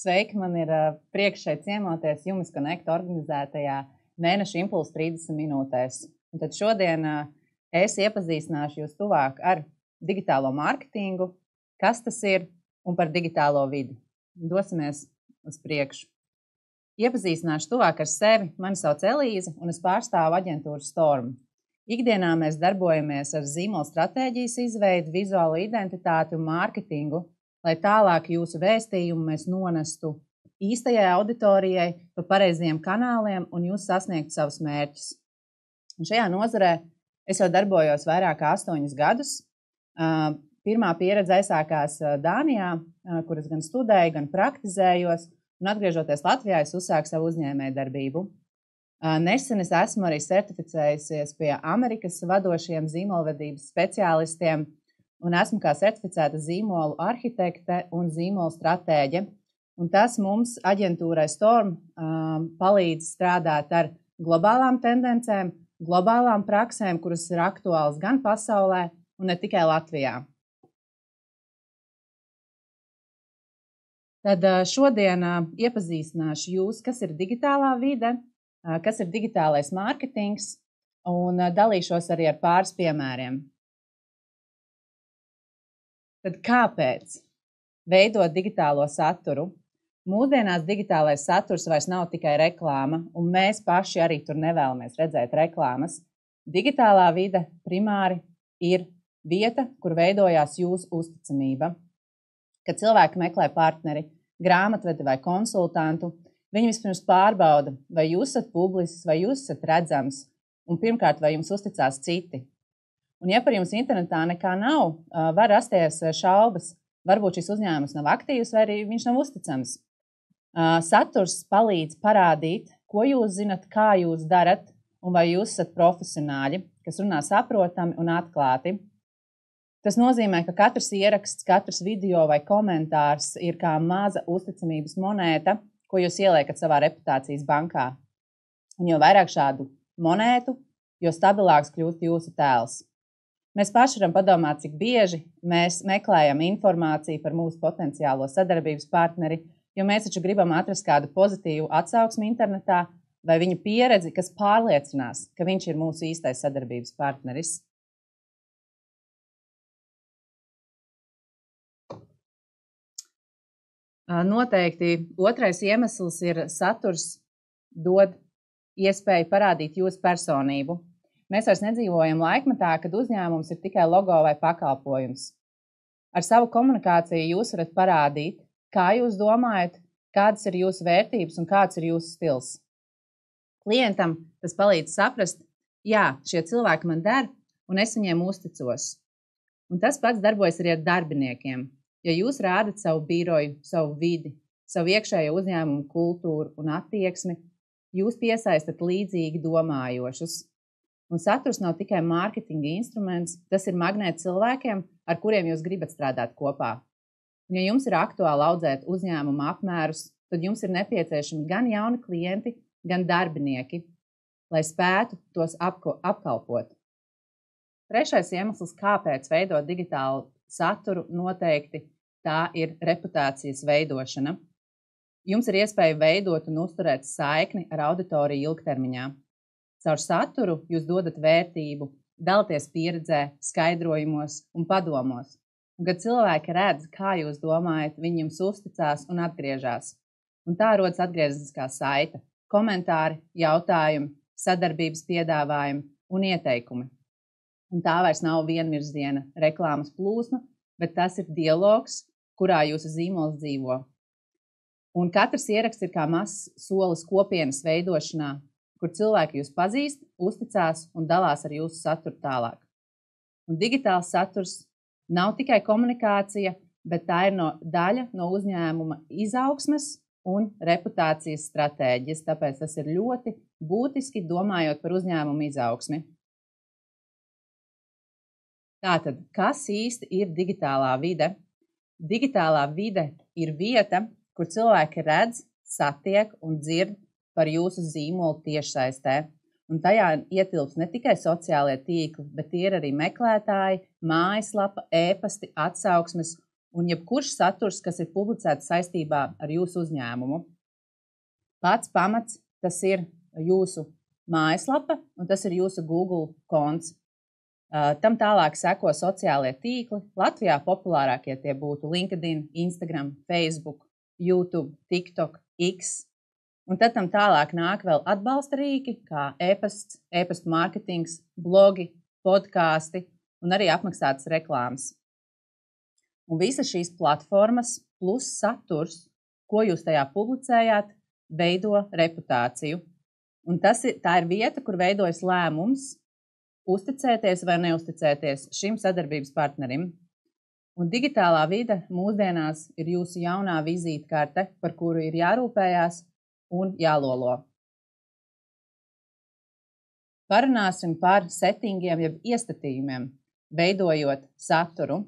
Sveiki, man ir prieks šeit ciemoties Jumis Connect organizētajā mēneša impulsu 30 minūtēs. Un tad šodien es iepazīstināšu jūs tuvāk ar digitālo mārketingu, kas tas ir un par digitālo vidi. Dosimies uz priekšu. Iepazīstināšu tuvāk ar sevi. Mani sauc Elīze un es pārstāvu aģentūru Storm. Ikdienā mēs darbojamies ar zīmola stratēģijas izveidi, vizuālo identitāti un mārketingu, lai tālāk jūsu vēstījumu mēs nonestu īstajai auditorijai pa pareizajiem kanāliem un jūs sasniegtu savus mērķus. Un šajā nozarē es jau darbojos vairāk kā 8 gadus. Pirmā pieredze aizsākās Dānijā, kur es gan studēju, gan praktizējos, un atgriežoties Latvijā, es uzsāku savu uzņēmējdarbību. Nesen es esmu arī certificējusies pie Amerikas vadošiem zīmolvedības speciālistiem un esmu kā certificēta zīmolu arhitekte un zīmolu stratēģe. Un tas mums aģentūrai Storm palīdz strādāt ar globālām tendencēm, globālām praksēm, kuras ir aktuālas gan pasaulē un ne tikai Latvijā. Tad šodien iepazīstināšu jūs, kas ir digitālā vide, kas ir digitālais mārketings, un dalīšos arī ar pāris piemēriem. Tad kāpēc veidot digitālo saturu? Mūsdienās digitālais saturs vairs nav tikai reklāma, un mēs paši arī tur nevēlamies redzēt reklāmas. Digitālā vide primāri ir vieta, kur veidojās jūsu uzticamība. Kad cilvēki meklē partneri, grāmatvedi vai konsultantu, viņi vispirms pārbauda, vai jūs esat publisks, vai jūs esat redzams, un pirmkārt, vai jums uzticās citi. Un ja par jums internetā nekā nav, var rasties šaubas, varbūt šis uzņēmums nav aktīvs, vai arī viņš nav uzticams. Saturs palīdz parādīt, ko jūs zinat, kā jūs darat, un vai jūs esat profesionāļi, kas runā saprotami un atklāti. Tas nozīmē, ka katrs ieraksts, katrs video vai komentārs ir kā maza uzticamības monēta, ko jūs ieliekat savā reputācijas bankā. Un jo vairāk šādu monētu, jo stabilāks kļūst jūsu tēls. Mēs paši varam padomāt, cik bieži mēs meklējam informāciju par mūsu potenciālo sadarbības partneri, jo mēs taču gribam atrast kādu pozitīvu atsauksmi internetā vai viņa pieredzi, kas pārliecinās, ka viņš ir mūsu īstais sadarbības partneris. Noteikti otrais iemesls ir saturs dod iespēju parādīt jūsu personību. Mēs vairs nedzīvojam laikmetā, kad uzņēmums ir tikai logo vai pakalpojums. Ar savu komunikāciju jūs varat parādīt, kā jūs domājat, kādas ir jūsu vērtības un kāds ir jūsu stils. Klientam tas palīdz saprast, jā, šie cilvēki man der un es viņiem uzticos. Un tas pats darbojas arī ar darbiniekiem. Ja jūs rādat savu biroju, savu vidi, savu iekšējo uzņēmumu kultūru un attieksmi, jūs piesaistat līdzīgi domājošus. Un saturs nav tikai mārketinga instruments, tas ir magnēts cilvēkiem, ar kuriem jūs gribat strādāt kopā. Un ja jums ir aktuāli audzēt uzņēmuma apmērus, tad jums ir nepieciešami gan jauni klienti, gan darbinieki, lai spētu tos apkalpot. Trešais iemesls, kāpēc veidot digitālu saturu, noteikti tā ir reputācijas veidošana. Jums ir iespēja veidot un uzturēt saikni ar auditoriju ilgtermiņā. Caur saturu jūs dodat vērtību, dalieties pieredzē, skaidrojumos un padomos. Un, kad cilvēki redz, kā jūs domājat, viņi jums uzticās un atgriežās. Un tā rodas atgriezniskā saite, komentāri, jautājumi, sadarbības piedāvājumi un ieteikumi. Un tā vairs nav vienvirziena reklāmas plūsma, bet tas ir dialogs, kurā jūsu zīmols dzīvo. Un katrs ieraksts ir kā mazs solis kopienas veidošanā, kur cilvēki jūs pazīst, uzticās un dalās ar jūsu saturu tālāk. Un digitāls saturs nav tikai komunikācija, bet tā ir daļa no uzņēmuma izaugsmes un reputācijas stratēģijas, tāpēc tas ir ļoti būtiski domājot par uzņēmumu izaugsmi. Tātad, kas īsti ir digitālā vide? Digitālā vide ir vieta, kur cilvēki redz, satiek un dzird par jūsu zīmolu tiešsaistē. Un tajā ietilps ne tikai sociālie tīkli, bet ir arī meklētāji, mājaslapa, e-pasti, atsauksmes un jebkurš saturs, kas ir publicēts saistībā ar jūsu uzņēmumu. Pats pamats, tas ir jūsu mājaslapa, un tas ir jūsu Google konts. Tam tālāk seko sociālie tīkli. Latvijā populārākie tie būtu LinkedIn, Instagram, Facebook, YouTube, TikTok, X. Un tad tam tālāk nāk vēl atbalsta rīki, kā e-pasts, e-pastu mārketings, blogi, podkāsti un arī apmaksātas reklāmas. Un visas šīs platformas plus saturs, ko jūs tajā publicējāt, veido reputāciju. Un tā ir vieta, kur veidojas lēmums uzticēties vai neuzticēties šim sadarbības partnerim. Un digitālā vide mūsdienās ir jūsu jaunā vizītkarte, par kuru ir jārūpējās un jālolo. Parunāsim par settingiem, jeb iestatījumiem, veidojot saturu.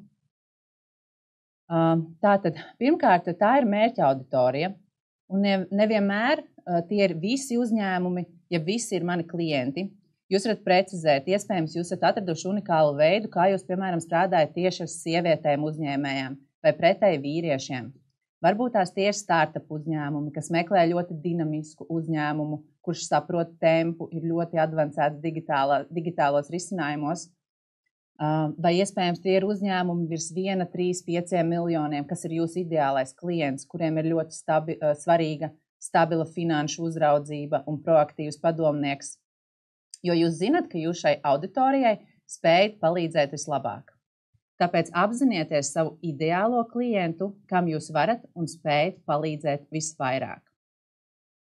Tātad, pirmkārt, tā ir mērķa auditorija, un nevienmēr tie ir visi uzņēmumi, ja visi ir mani klienti. Jūs varat precizēt, iespējams, jūs esat atraduši unikālu veidu, kā jūs, piemēram, strādājat tieši ar sievietēm uzņēmējām vai pretēji vīriešiem. Varbūt tās tie ir startup uzņēmumi, kas meklē ļoti dinamisku uzņēmumu, kurš saprot tempu, ir ļoti advancēts digitālos risinājumos. Vai iespējams tie ir uzņēmumi virs 1, 3, 5 miljoniem, kas ir jūsu ideālais klients, kuriem ir ļoti svarīga, stabila finanšu uzraudzība un proaktīvs padomnieks. Jo jūs zinat, ka jūs šai auditorijai spējat palīdzēt vislabāk. Tāpēc apzinieties savu ideālo klientu, kam jūs varat un spējat palīdzēt visvairāk.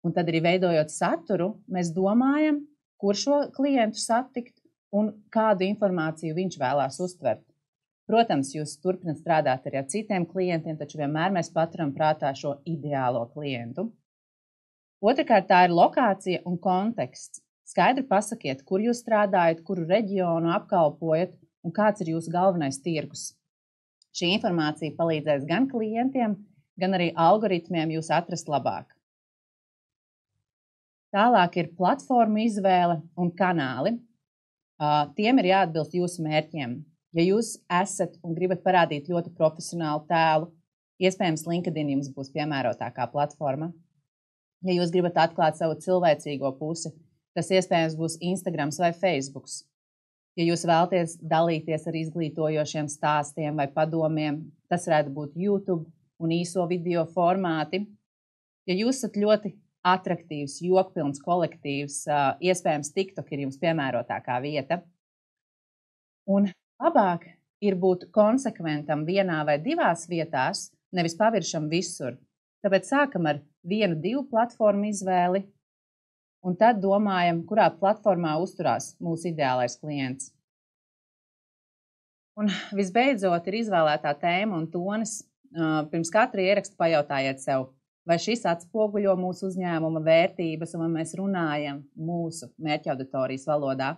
Un tad arī veidojot saturu, mēs domājam, kur šo klientu satikt un kādu informāciju viņš vēlās uztvert. Protams, jūs turpināt strādāt arī ar citiem klientiem, taču vienmēr mēs paturam prātā šo ideālo klientu. Otrakārt, tā ir lokācija un konteksts. Skaidri pasakiet, kur jūs strādājat, kuru reģionu apkalpojat un kāds ir jūsu galvenais tirgus. Šī informācija palīdzēs gan klientiem, gan arī algoritmiem jūs atrast labāk. Tālāk ir platformu izvēle un kanāli. Tiem ir jāatbilst jūsu mērķiem. Ja jūs esat un gribat parādīt ļoti profesionālu tēlu, iespējams LinkedIn jums būs piemērotākā platforma. Ja jūs gribat atklāt savu cilvēcīgo pusi, tas iespējams būs Instagrams vai Facebooks. Ja jūs vēlaties dalīties ar izglītojošiem stāstiem vai padomiem, tas varētu būt YouTube un īso video formāti. Ja jūs esat ļoti atraktīvs, jokpilns kolektīvs, iespējams TikTok ir jums piemērotākā vieta. Un labāk ir būt konsekventam vienā vai divās vietās, nevis paviršam visur. Tāpēc sākam ar 1-2 platformu izvēli, un tad domājam, kurā platformā uzturās mūsu ideālais klients. Un visbeidzot ir izvēlētā tēma un tonis. Pirms katra ieraksta pajautājiet sev, vai šis atspoguļo mūsu uzņēmuma vērtības un vai mēs runājam mūsu mērķa auditorijas valodā.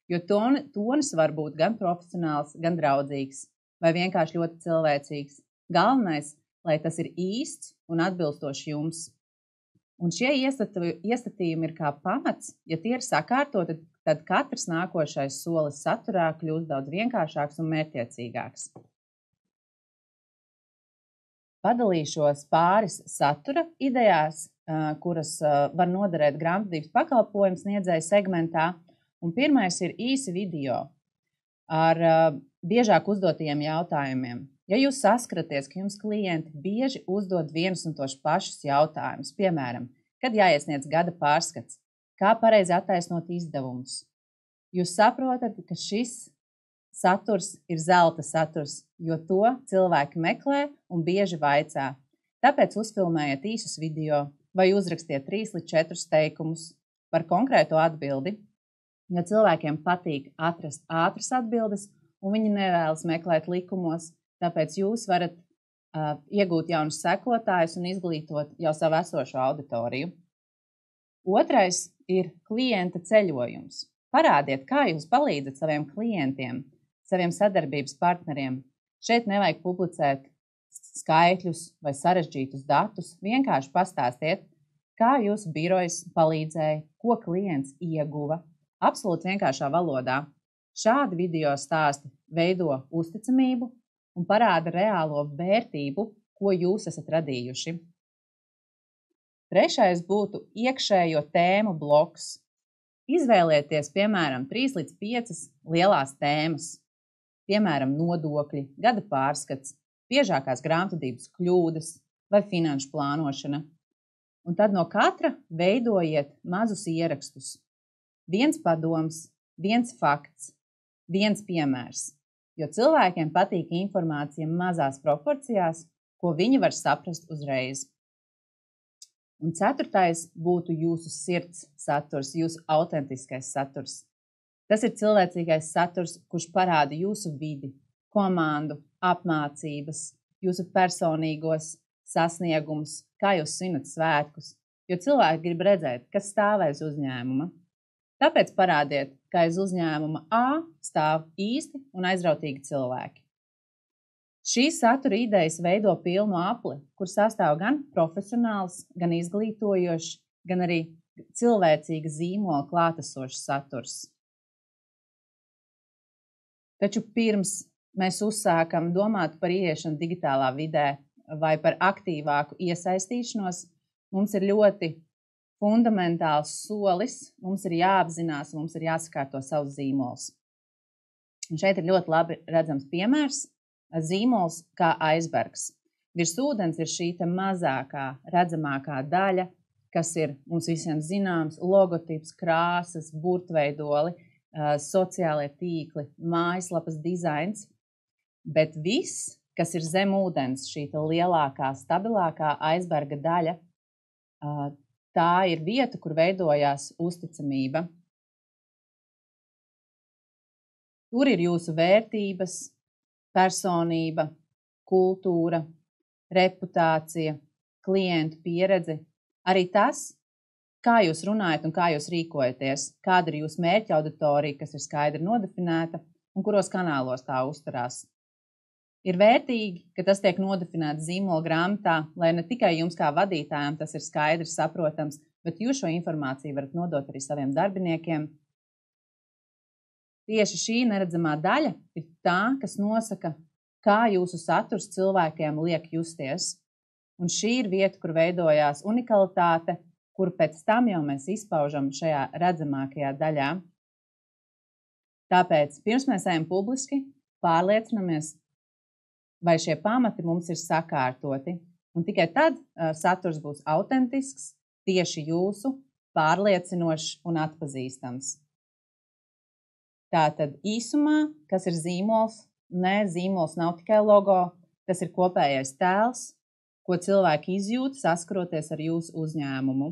Jo tonis var būt gan profesionāls, gan draudzīgs, vai vienkārši ļoti cilvēcīgs. Galvenais, lai tas ir īsts un atbilstoši jums. Un šie iestatījumi ir kā pamats, ja tie ir sakārtoti, tad katrs nākošais solis saturā kļūst daudz vienkāršāks un mērķtiecīgāks. Padalīšos pāris satura idejās, kuras var noderēt grāmatvedības pakalpojumu sniedzēju segmentā. Un pirmais ir īsi video ar biežāk uzdotajiem jautājumiem. Ja jūs saskaraties, ka jums klienti bieži uzdod vienus un tos pašus jautājumus, piemēram, kad jāiesniedz gada pārskats, kā pareizi attaisnot izdevumus, jūs saprotat, ka šis saturs ir zelta saturs, jo to cilvēki meklē un bieži vaicā. Tāpēc uzfilmējiet īsus video vai uzrakstiet 3 līdz 4 teikumus par konkrēto atbildi, jo cilvēkiem patīk atrast ātras atbildes un viņi nevēlas meklēt likumos. Tāpēc jūs varat iegūt jaunus sekotājus un izglītot jau savu esošo auditoriju. Otrais ir klienta ceļojums. Parādiet, kā jūs palīdzat saviem klientiem, saviem sadarbības partneriem. Šeit nevajag publicēt skaitļus vai sarežģītus datus. Vienkārši pastāstiet, kā jūsu birojas palīdzēja, ko klients ieguva. Absolūti vienkāršā valodā. Šādi video stāsti veido uzticamību un parāda reālo vērtību, ko jūs esat radījuši. Trešais būtu iekšējo tēmu bloks. Izvēlieties, piemēram, 3 līdz 5 lielās tēmas, piemēram, nodokļi, gada pārskats, biežākās grāmatvedības kļūdas vai finanšu plānošana. Un tad no katra veidojiet mazus ierakstus. 1 padoms, 1 fakts, 1 piemērs, jo cilvēkiem patīk informācija mazās proporcijās, ko viņi var saprast uzreiz. Un 4. būtu jūsu sirds saturs, jūsu autentiskais saturs. Tas ir cilvēcīgais saturs, kurš parāda jūsu vidi, komandu, apmācības, jūsu personīgos sasniegumus, kā jūs svinat svētkus, jo cilvēki grib redzēt, kas stāv aiz uzņēmuma. Tāpēc parādiet, ka aiz uzņēmuma A stāv īsti un aizrautīgi cilvēki. Šīs satura idejas veido pilnu apli, kur sastāv gan profesionāls, gan izglītojošs, gan arī cilvēcīga zīmola klātesošs saturs. Taču pirms mēs uzsākam domāt par ieiešanu digitālā vidē vai par aktīvāku iesaistīšanos, mums ir ļoti fundamentāls solis, mums ir jāapzinās, mums ir jāsakārto savs zīmols. Un šeit ir ļoti labi redzams piemērs, zīmols kā aizbergs. Virs ūdens ir šī mazākā, redzamākā daļa, kas ir mums visiem zināms, logotips, krāsas, burtveidoli, sociālie tīkli, mājaslapas dizains, bet viss, kas ir zem ūdens, šī lielākā, stabilākā aizberga daļa, tā ir vieta, kur veidojās uzticamība. Tur ir jūsu vērtības, personība, kultūra, reputācija, klientu pieredze, arī tas, kā jūs runājat un kā jūs rīkojaties, kāda ir jūsu mērķa auditorija, kas ir skaidri nodefinēta un kuros kanālos tā uzturās. Ir vērtīgi, ka tas tiek nodefinēts zīmola grāmatā, lai ne tikai jums kā vadītājiem tas ir skaidrs, saprotams, bet jūs šo informāciju varat nodot arī saviem darbiniekiem. Tieši šī neredzamā daļa ir tā, kas nosaka, kā jūsu saturs cilvēkiem liek justies. Un šī ir vieta, kur veidojās unikalitāte, kur pēc tam jau mēs izpaužam šajā redzamākajā daļā. Tāpēc, pirms mēs ejam publiski, pārliecinamies, vai šie pamati mums ir sakārtoti. Un tikai tad saturs būs autentisks, tieši jūsu, pārliecinošs un atpazīstams. Tātad īsumā, kas ir zīmols? Nē, zīmols nav tikai logo, tas ir kopējais tēls, ko cilvēki izjūt, saskaroties ar jūsu uzņēmumu.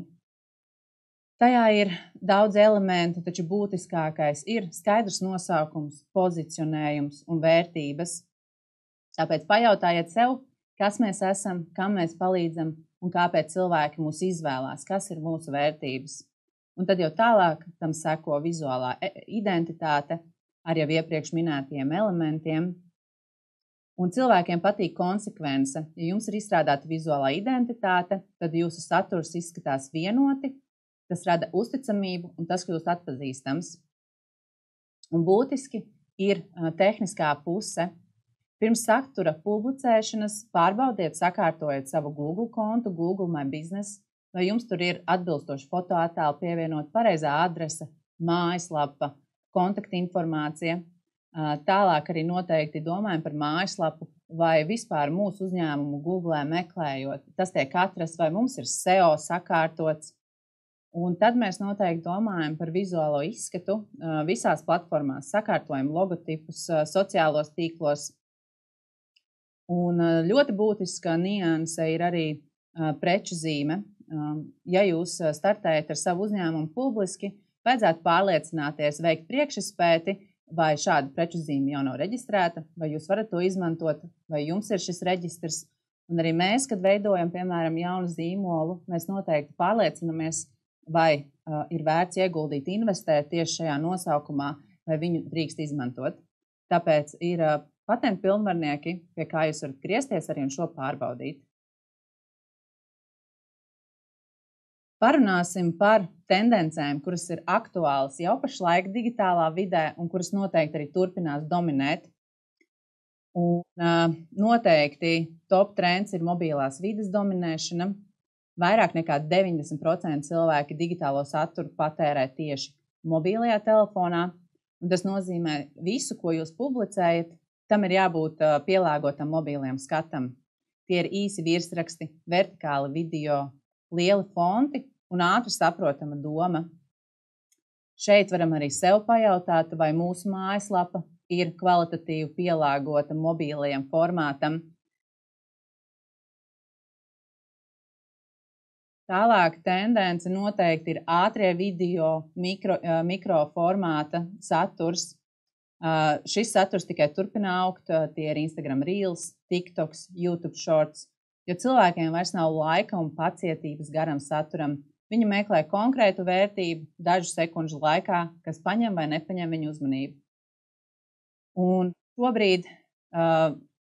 Tajā ir daudz elementu, taču būtiskākais ir skaidrs nosaukums, pozicionējums un vērtības. Tāpēc pajautājiet sev, kas mēs esam, kam mēs palīdzam un kāpēc cilvēki mūs izvēlās, kas ir mūsu vērtības. Un tad jau tālāk tam seko vizuālā identitāte ar jau iepriekš minētajiem elementiem. Un cilvēkiem patīk konsekvence. Ja jums ir izstrādāta vizuālā identitāte, tad jūsu saturs izskatās vienoti, tas rada uzticamību un tas kļūst atpazīstams. Un būtiski ir tehniskā puse. Pirms satura publicēšanas pārbaudiet, sakārtojiet savu Google kontu, Google My Business, vai jums tur ir atbilstoši fotoattēli pievienot, pareizā adrese, mājaslapa, kontaktinformācija. Tālāk arī noteikti domājam par mājaslapu vai vispār mūsu uzņēmumu Googlē meklējot. Tas tiek atrasts, vai mums ir SEO sakārtots. Un tad mēs noteikti domājam par vizuālo izskatu visās platformās, sakārtojam logotipus, sociālos tīklos. Un ļoti būtiska nianse ir arī preču zīme. Ja jūs startējat ar savu uzņēmumu publiski, vajadzētu pārliecināties, veikt priekšizpēti, vai šāda preču zīme jau nav reģistrēta, vai jūs varat to izmantot, vai jums ir šis reģistrs. Un arī mēs, kad veidojam, piemēram, jaunu zīmolu, mēs noteikti pārliecinamies, vai ir vērts ieguldīt, investēt tieši šajā nosaukumā, vai viņu drīkst izmantot. Tāpēc ir patentu pilnvarnieki, pie kā jūs varat griezties arī un šo pārbaudīt. Parunāsim par tendencēm, kuras ir aktuālas jau pašlaik digitālā vidē un kuras noteikti arī turpinās dominēt. Un noteikti top trends ir mobilās vides dominēšana. Vairāk nekā 90% cilvēki digitālo saturu patērē tieši mobilajā telefonā. Un tas nozīmē visu, ko jūs publicējat, tam ir jābūt pielāgotam mobiliem skatam. Tie ir īsi virsraksti, vertikāli video, lieli fonti un ātri saprotama doma. Šeit varam arī sev pajautāt, vai mūsu mājaslapa ir kvalitatīvi pielāgota mobilajam formātam. Tālāk tendence noteikti ir ātrie video, mikroformāta saturs. Šis saturs tikai turpina augt, tie ir Instagram Reels, TikToks, YouTube Shorts, jo cilvēkiem vairs nav laika un pacietības garam saturam. Viņi meklē konkrētu vērtību dažu sekundžu laikā, kas paņem vai nepaņem viņu uzmanību. Un šobrīd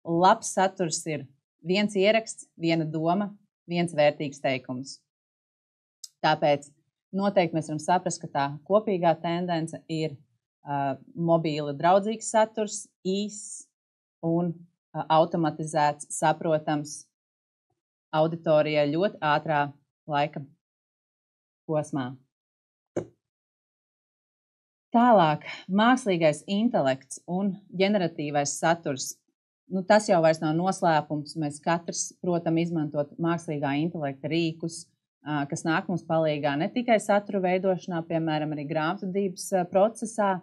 labs saturs ir viens ieraksts, viena doma, viens vērtīgs teikums. Tāpēc noteikti mēs varam saprast, ka tā kopīgā tendence ir mobīli draudzīgs saturs, īss un automatizēts, saprotams auditorijai ļoti ātrā laika posmā. Tālāk, mākslīgais intelekts un ģeneratīvais saturs. Tas jau vairs nav noslēpums. Mēs katrs, protams, izmantot mākslīgā intelekta rīkus, kas nāk mums palīgā ne tikai satura veidošanā, piemēram, arī grāmatvedības procesā.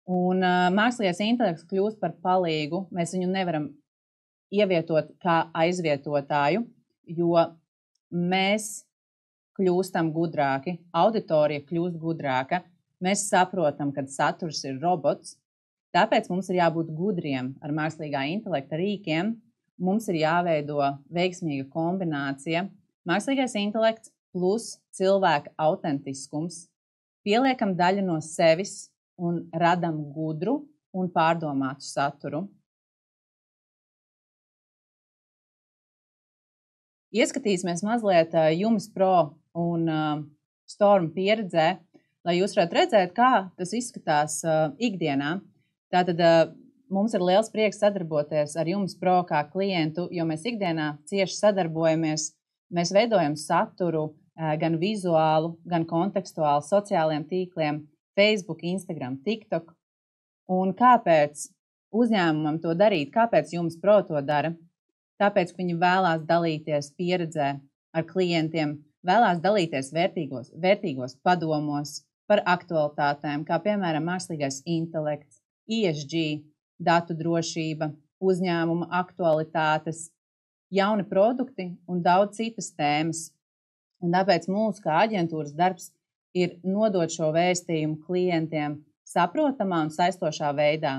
Un mākslīgais intelekts kļūst par palīgu. Mēs viņu nevaram ievietot kā aizvietotāju, jo mēs kļūstam gudrāki, auditorija kļūst gudrāka. Mēs saprotam, ka saturs ir robots, tāpēc mums ir jābūt gudriem ar mākslīgā intelekta rīkiem. Mums ir jāveido veiksmīga kombinācija mākslīgais intelekts plus cilvēka autentiskums. Pieliekam daļu no sevis un radam gudru un pārdomātu saturu. Ieskatīsimies mazliet Jumis Pro un Storm pieredzē, lai jūs varētu redzēt, kā tas izskatās ikdienā. Tātad mums ir liels prieks sadarboties ar Jumis Pro kā klientu, jo mēs ikdienā cieši sadarbojamies. Mēs veidojam saturu gan vizuālu, gan kontekstuālu sociālajiem tīkliem, Facebook, Instagram, TikTok. Un kāpēc uzņēmumam to darīt? Kāpēc Jumis Pro to dara? Tāpēc, ka viņi vēlās dalīties pieredzē ar klientiem, vēlās dalīties vērtīgos padomos par aktualitātēm, kā piemēram mākslīgais intelekts, ESG, datu drošība, uzņēmuma aktualitātes, jauni produkti un daudz citas tēmas. Un tāpēc mūsu kā aģentūras darbs ir nodot šo vēstījumu klientiem saprotamā un saistošā veidā.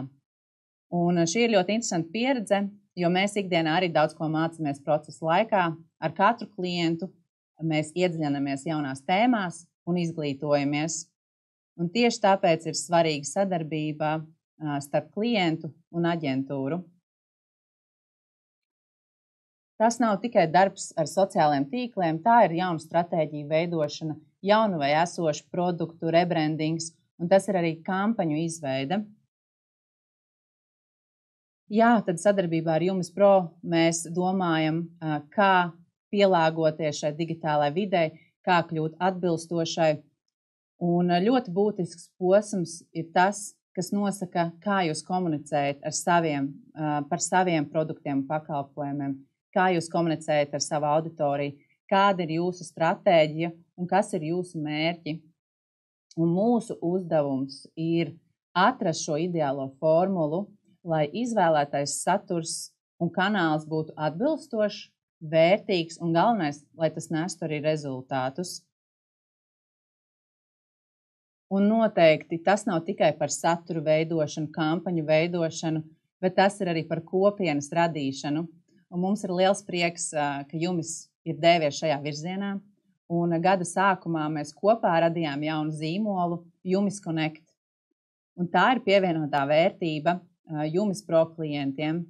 Un šī ir ļoti interesanta pieredze, jo mēs ikdienā arī daudz ko mācāmies procesa laikā. Ar katru klientu mēs iedziļināmies jaunās tēmās un izglītojamies. Un tieši tāpēc ir svarīga sadarbība starp klientu un aģentūru. Tas nav tikai darbs ar sociālajiem tīkliem, tā ir jauna stratēģija veidošana, jaunu vai esošu produktu rebrandings, un tas ir arī kampaņu izveide. Jā, tad sadarbībā ar Jumis Pro mēs domājam, kā pielāgoties šai digitālai videi, kā kļūt atbilstošai. Un ļoti būtisks posms ir tas, kas nosaka, kā jūs komunicējat par saviem produktiem un pakalpojumiem, kā jūs komunicējat ar savu auditoriju, kāda ir jūsu stratēģija un kas ir jūsu mērķi. Un mūsu uzdevums ir atrast šo ideālo formulu, lai izvēlētais saturs un kanāls būtu atbilstošs, vērtīgs un galvenais, lai tas nestu arī rezultātus. Un noteikti tas nav tikai par saturu veidošanu, kampaņu veidošanu, bet tas ir arī par kopienas radīšanu. Un mums ir liels prieks, ka Jumis ir devies šajā virzienā. Un gada sākumā mēs kopā radījām jaunu zīmolu Jumis Connect. Un tā ir pievienotā vērtība Jumis Pro klientiem,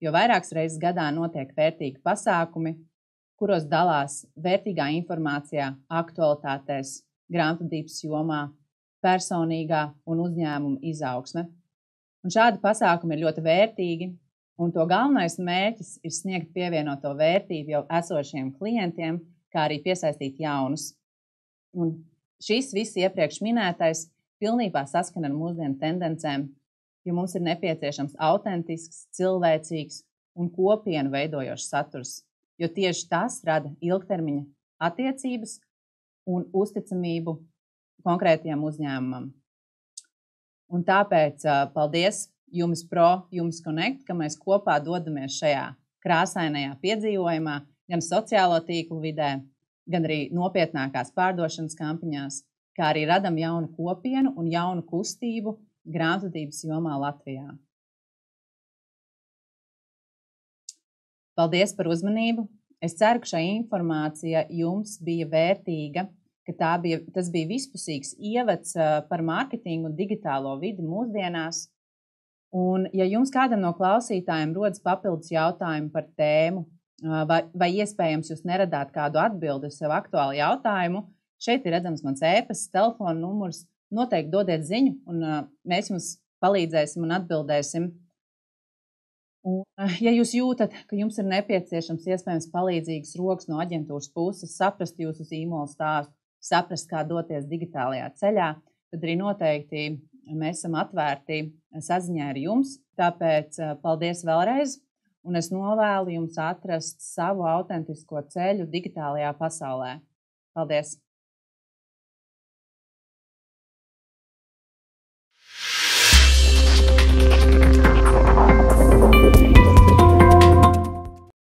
jo vairākas reizes gadā notiek vērtīgi pasākumi, kuros dalās vērtīgā informācijā, aktualitātēs, grāmatvedības jomā, personīgā un uzņēmuma izaugsme. Un šādi pasākumi ir ļoti vērtīgi, Un to galvenais mērķis ir sniegt pievienoto vērtību jau esošiem klientiem, kā arī piesaistīt jaunus. Un šis viss iepriekš minētais pilnībā saskana ar mūsdienu tendencēm, jo mums ir nepieciešams autentisks, cilvēcīgs un kopienu veidojošs saturs, jo tieši tas rada ilgtermiņa attiecības un uzticamību konkrētajam uzņēmumam. Un tāpēc paldies Jumis Pro, Jumis Connect, ka mēs kopā dodamies šajā krāsainajā piedzīvojumā, gan sociālo tīklu vidē, gan arī nopietnākās pārdošanas kampaņās, kā arī radam jaunu kopienu un jaunu kustību grāmatvedības jomā Latvijā. Paldies par uzmanību! Es ceru, ka šī informācija jums bija vērtīga, ka tas bija vispusīgs ievads par mārketingu un digitālo vidi mūsdienās. Un, ja jums kādam no klausītājiem rodas papildus jautājumi par tēmu, vai iespējams jūs neradāt kādu atbildi uz sev aktuālu jautājumu, šeit ir redzams mans e-pasts, telefona numurs, noteikti dodiet ziņu, un mēs jums palīdzēsim un atbildēsim. Un, ja jūs jūtat, ka jums ir nepieciešams iespējams palīdzīgas rokas no aģentūras puses, saprast jūsu zīmola stāstu, saprast, kā doties digitālajā ceļā, tad arī noteikti mēs esam atvērti saziņā ar jums. Tāpēc paldies vēlreiz, un es novēlu jums atrast savu autentisko ceļu digitālajā pasaulē. Paldies!